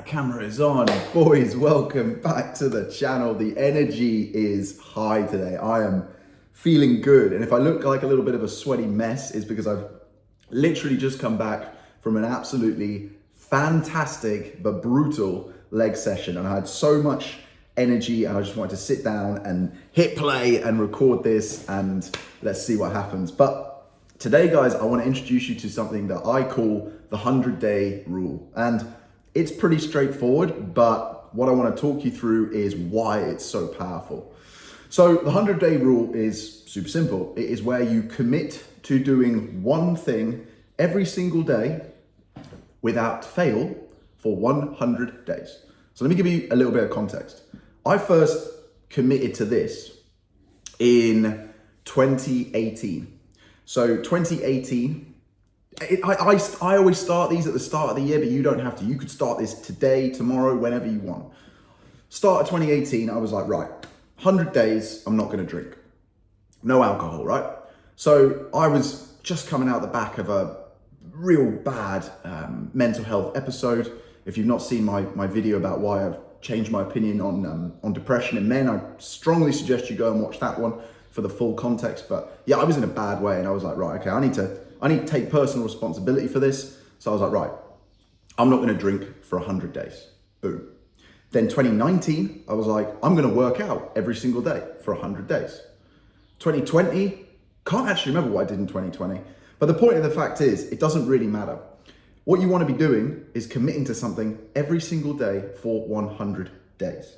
Camera is on. Boys, welcome back to the channel. The energy is high today. I am feeling good. And if I look like a little bit of a sweaty mess, it's because I've literally just come back from an absolutely fantastic but brutal leg session. And I had so much energy and I just wanted to sit down and hit play and record this and let's see what happens. But today, guys, I want to introduce you to something that I call the 100-day rule. And it's pretty straightforward, but what I want to talk you through is why it's so powerful. So the 100-day rule is super simple. It is where you commit to doing one thing every single day without fail for 100 days. So let me give you a little bit of context. I first committed to this in 2018. So 2018, I always start these at the start of the year, but you don't have to. You could start this today, tomorrow, whenever you want. Start of 2018, I was like, right, 100 days, I'm not going to drink. No alcohol, right? So I was just coming out the back of a real bad mental health episode. If you've not seen my video about why I've changed my opinion on depression in men, I strongly suggest you go and watch that one for the full context. But yeah, I was in a bad way and I was like, right, okay, I need to take personal responsibility for this. So I was like, right, I'm not going to drink for 100 days. Boom. Then 2019, I was like, I'm going to work out every single day for 100 days. 2020, can't actually remember what I did in 2020. But the point of the fact is, it doesn't really matter. What you want to be doing is committing to something every single day for 100 days.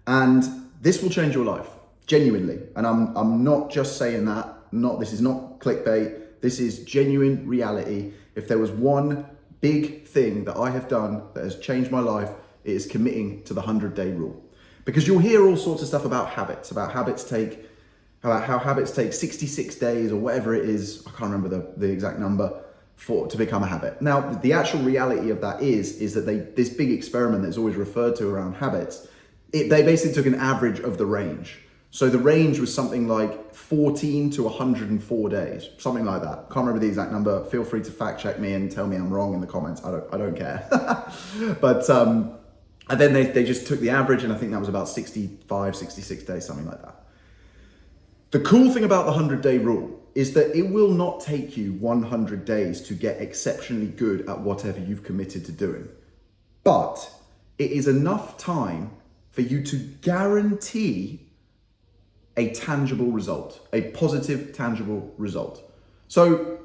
And this will change your life, genuinely. And I'm not just saying that. This is not clickbait. This is genuine reality. If there was one big thing that I have done that has changed my life, it is committing to the 100-day rule. Because you'll hear all sorts of stuff about habits, how habits take 66 days or whatever it is. I can't remember the exact number to become a habit. Now, the actual reality of that is that this big experiment that's always referred to around habits, they basically took an average of the range. So the range was something like 14 to 104 days, something like that. Can't remember the exact number. Feel free to fact check me and tell me I'm wrong in the comments. I don't care. But and then they just took the average, and I think that was about 65, 66 days, something like that. The cool thing about the 100-day rule is that it will not take you 100 days to get exceptionally good at whatever you've committed to doing. But it is enough time for you to guarantee a tangible result, a positive, tangible result. So,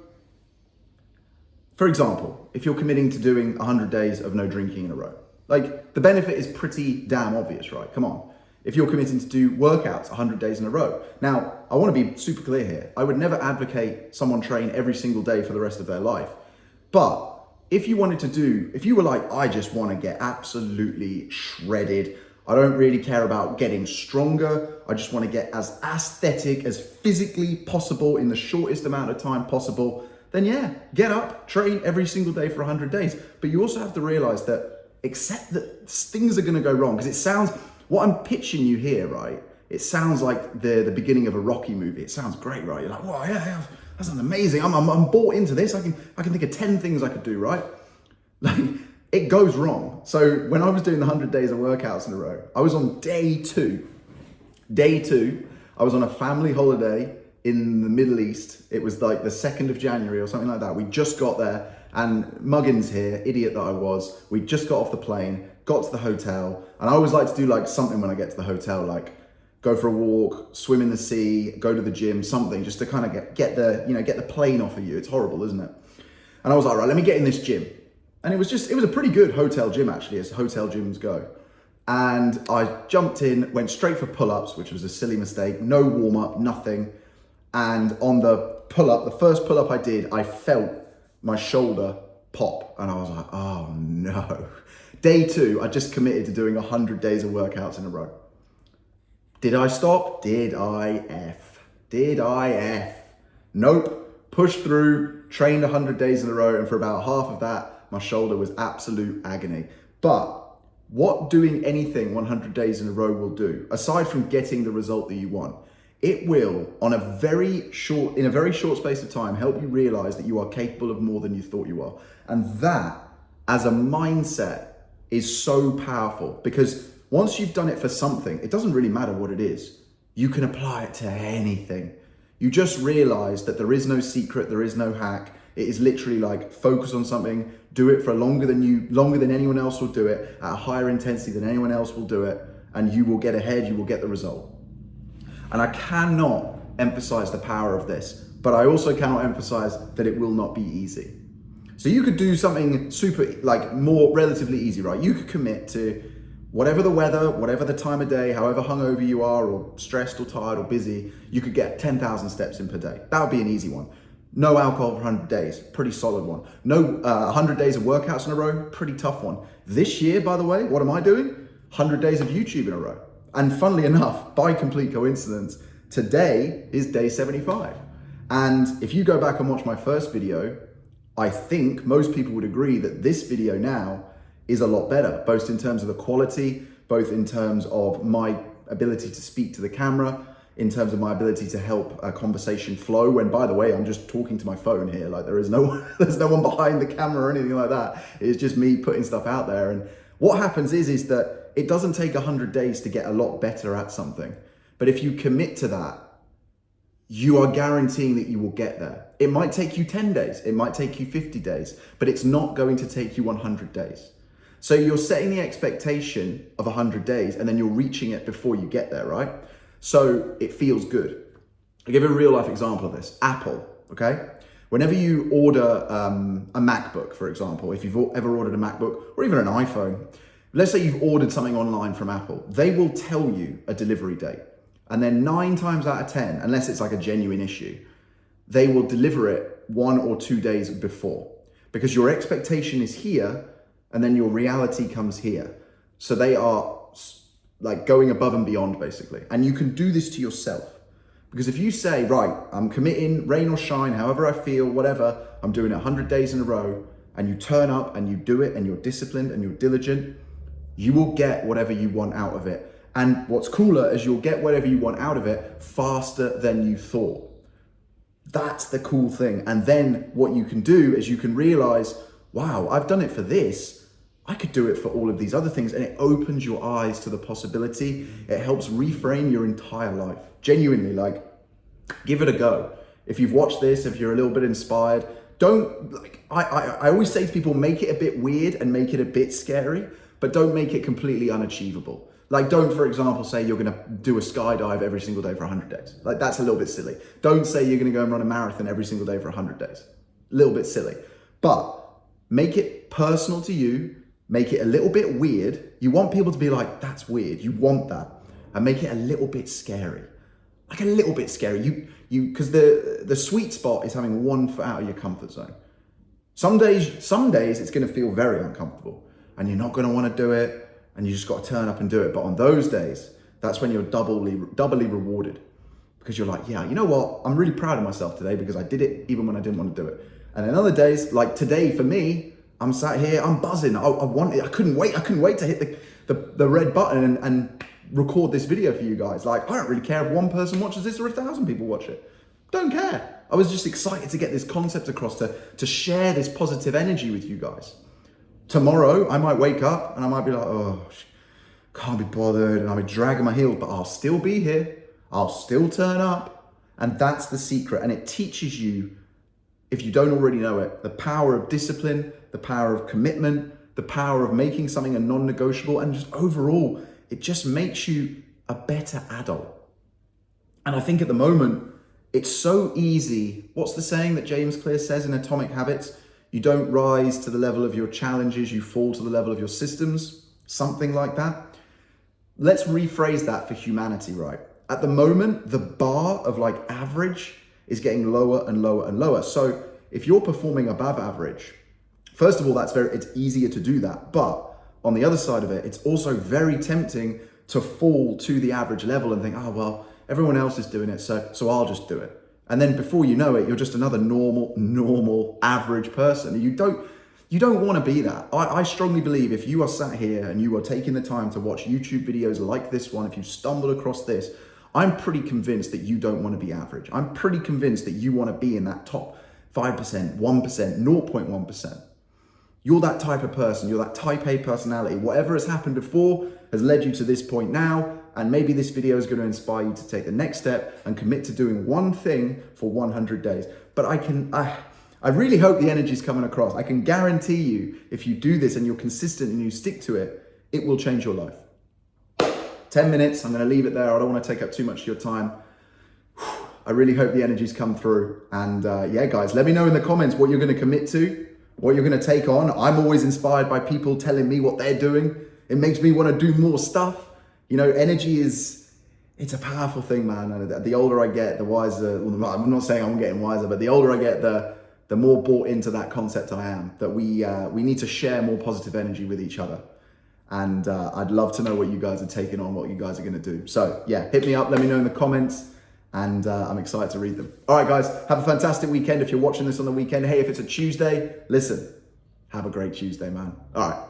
for example, if you're committing to doing 100 days of no drinking in a row, like the benefit is pretty damn obvious, right? Come on. If you're committing to do workouts 100 days in a row. Now, I want to be super clear here. I would never advocate someone train every single day for the rest of their life. But if you were like, I just want to get absolutely shredded, I don't really care about getting stronger. I just want to get as aesthetic as physically possible in the shortest amount of time possible. Then yeah, get up, train every single day for 100 days. But you also have to realize that accept that things are going to go wrong. Because what I'm pitching you here, right? It sounds like the beginning of a Rocky movie. It sounds great, right? You're like, wow, yeah, that sounds amazing. I'm bought into this. I can think of 10 things I could do, right? Like, it goes wrong. So when I was doing the 100 days of workouts in a row, I was on day two. Day two, I was on a family holiday in the Middle East. It was like the 2nd of January or something like that. We just got there and Muggins here, idiot that I was, we just got off the plane, got to the hotel. And I always like to do like something when I get to the hotel, like go for a walk, swim in the sea, go to the gym, something just to kind of get the plane off of you. It's horrible, isn't it? And I was like, right, let me get in this gym. And it was a pretty good hotel gym, actually, as hotel gyms go. And I jumped in, went straight for pull-ups, which was a silly mistake. No warm-up, nothing. And on the pull-up, the first pull-up I did, I felt my shoulder pop. And I was like, oh no. Day two, I just committed to doing 100 days of workouts in a row. Did I stop? Did I F? Nope. Pushed through, trained 100 days in a row, and for about half of that, my shoulder was absolute agony. But what doing anything 100 days in a row will do, aside from getting the result that you want, it will, in a very short space of time, help you realize that you are capable of more than you thought you are. And that, as a mindset, is so powerful, because once you've done it for something, it doesn't really matter what it is. You can apply it to anything. You just realize that there is no secret, there is no hack. It is literally like focus on something, do it for longer than anyone else will do it, at a higher intensity than anyone else will do it, and you will get ahead, you will get the result. And I cannot emphasize the power of this, but I also cannot emphasize that it will not be easy. So you could do something super, like more relatively easy, right? You could commit to whatever the weather, whatever the time of day, however hungover you are, or stressed or tired or busy, you could get 10,000 steps in per day. That would be an easy one. No alcohol for 100 days, pretty solid one. No 100 days of workouts in a row, pretty tough one. This year, by the way, what am I doing? 100 days of YouTube in a row. And funnily enough, by complete coincidence, today is day 75. And if you go back and watch my first video, I think most people would agree that this video now is a lot better, both in terms of the quality, both in terms of my ability to speak to the camera, in terms of my ability to help a conversation flow. When, by the way, I'm just talking to my phone here, like there's no one behind the camera or anything like that. It's just me putting stuff out there. And what happens is that it doesn't take 100 days to get a lot better at something. But if you commit to that, you are guaranteeing that you will get there. It might take you 10 days, it might take you 50 days, but it's not going to take you 100 days. So you're setting the expectation of 100 days and then you're reaching it before you get there, right? So it feels good. I'll give you a real life example of this. Apple, okay? Whenever you order a MacBook, for example, if you've ever ordered a MacBook or even an iPhone, let's say you've ordered something online from Apple, they will tell you a delivery date. And then 9 times out of 10, unless it's like a genuine issue, they will deliver it 1 or 2 days before, because your expectation is here and then your reality comes here. So they are like going above and beyond, basically. And you can do this to yourself, because if you say, right, I'm committing, rain or shine, however I feel, whatever, I'm doing it 100 days in a row, and you turn up and you do it and you're disciplined and you're diligent, you will get whatever you want out of it. And what's cooler is you'll get whatever you want out of it faster than you thought. That's the cool thing. And then what you can do is you can realize, wow, I've done it for this. I could do it for all of these other things. And it opens your eyes to the possibility. It helps reframe your entire life. Genuinely, like, give it a go. If you've watched this, if you're a little bit inspired, don't, like, I always say to people, make it a bit weird and make it a bit scary, but don't make it completely unachievable. Like, don't, for example, say you're gonna do a skydive every single day for 100 days. Like, that's a little bit silly. Don't say you're gonna go and run a marathon every single day for 100 days. A little bit silly. But make it personal to you, make it a little bit weird. You want people to be like, that's weird. You want that. And make it a little bit scary. Like a little bit scary. Because the sweet spot is having 1 foot out of your comfort zone. Some days it's gonna feel very uncomfortable and you're not gonna wanna do it, and you just got to turn up and do it. But on those days, that's when you're doubly rewarded, because you're like, yeah, you know what? I'm really proud of myself today because I did it even when I didn't want to do it. And then other days, like today for me, I'm sat here, I'm buzzing. I couldn't wait to hit the red button and record this video for you guys. Like, I don't really care if 1 person watches this or 1,000 people watch it. Don't care. I was just excited to get this concept across, to share this positive energy with you guys. Tomorrow, I might wake up and I might be like, oh, can't be bothered, and I'll be dragging my heels, but I'll still be here. I'll still turn up. And that's the secret. And it teaches you, if you don't already know it, the power of discipline, the power of commitment, the power of making something a non-negotiable, and just overall, it just makes you a better adult. And I think at the moment, it's so easy. What's the saying that James Clear says in Atomic Habits? You don't rise to the level of your challenges, you fall to the level of your systems, something like that. Let's rephrase that for humanity, right? At the moment, the bar of like average is getting lower and lower and lower. So if you're performing above average, first of all, it's easier to do that. But on the other side of it, it's also very tempting to fall to the average level and think, oh, well, everyone else is doing it, so I'll just do it. And then before you know it, you're just another normal, average person. You don't want to be that. I strongly believe if you are sat here and you are taking the time to watch YouTube videos like this one, if you stumble across this, I'm pretty convinced that you don't want to be average. I'm pretty convinced that you want to be in that top 5%, 1%, 0.1%. You're that type of person, you're that type A personality. Whatever has happened before has led you to this point now, and maybe this video is going to inspire you to take the next step and commit to doing one thing for 100 days. But I really hope the energy is coming across. I can guarantee you, if you do this and you're consistent and you stick to it, it will change your life. 10 minutes, I'm going to leave it there. I don't want to take up too much of your time. I really hope the energy's come through. And yeah, guys, let me know in the comments what you're going to commit to, what you're going to take on. I'm always inspired by people telling me what they're doing. It makes me want to do more stuff. You know, energy it's a powerful thing, man. And the older I get, the wiser, well, I'm not saying I'm getting wiser, but the older I get, the more bought into that concept I am, that we need to share more positive energy with each other. And I'd love to know what you guys are taking on, what you guys are going to do. So yeah, hit me up, let me know in the comments, and I'm excited to read them. All right, guys, have a fantastic weekend. If you're watching this on the weekend, hey, if it's a Tuesday, listen, have a great Tuesday, man. All right.